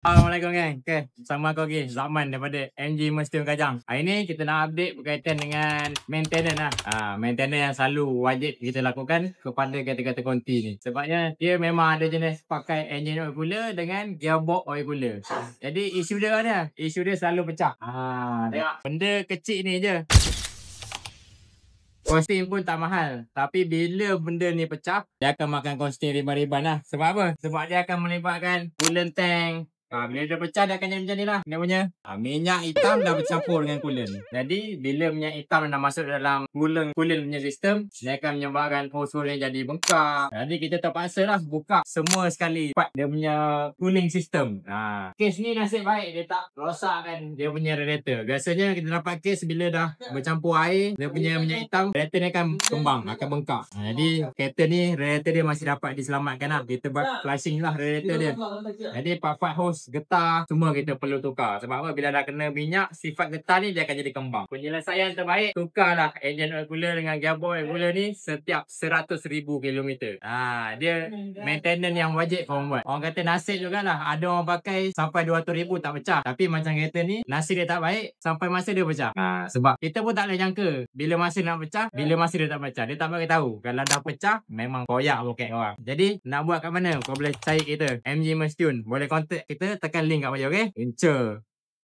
Assalamualaikum gang. Okay, bersama aku lagi Zaman daripada MG Mestion Kajang. Hari ni kita nak update berkaitan dengan maintenance lah. Maintenance yang selalu wajib kita lakukan kepada kereta-kereta konti ni. Sebabnya dia memang ada jenis pakai engine oil cooler dengan gearbox oil cooler. Jadi isu dia selalu pecah. Tengok benda kecil ni je. Kosting pun tak mahal. Tapi bila benda ni pecah, dia akan makan kosting riban-riban lah. Sebab apa? Sebab dia akan melibatkan coolant tank. Bila dia pecah, dia akan jadi macam ni lah. Dia punya minyak hitam dah bercampur dengan coolant. Jadi bila minyak hitam dah masuk dalam coolant punya sistem, dia akan menyebabkan hose-hose yang jadi bengkak. Jadi kita terpaksa lah buka semua sekali part dia punya cooling system. Kes ni nasib baik dia tak rosakkan dia punya radiator. Biasanya kita dapat kes bila dah bercampur air, dia punya minyak hitam, radiator ni akan kembang, akan bengkak. Jadi kereta ni radiator dia masih dapat diselamatkan lah. Kita buat flushing lah radiator dia. Jadi part-part hose, getah, semua kita perlu tukar. Sebab apa? Bila dah kena minyak, sifat getah ni dia akan jadi kembang. Penyelesaian terbaik, tukarlah engine oil cooler dengan gearbox oil cooler ni setiap 100,000 km. Dia maintenance yang wajib korang buat. Orang kata nasib jugalah, ada orang pakai sampai 200,000 tak pecah. Tapi macam kereta ni, nasib dia tak baik, sampai masa dia pecah. Sebab kita pun tak boleh jangka bila masa nak pecah, bila masa dia tak pecah. Dia tak bagi tahu. Kalau dah pecah, memang koyak poket orang. Jadi nak buat kat mana? Kau boleh cari kita MG Mestion. Boleh contact kita, tekan link kat bawah, okey? Incer.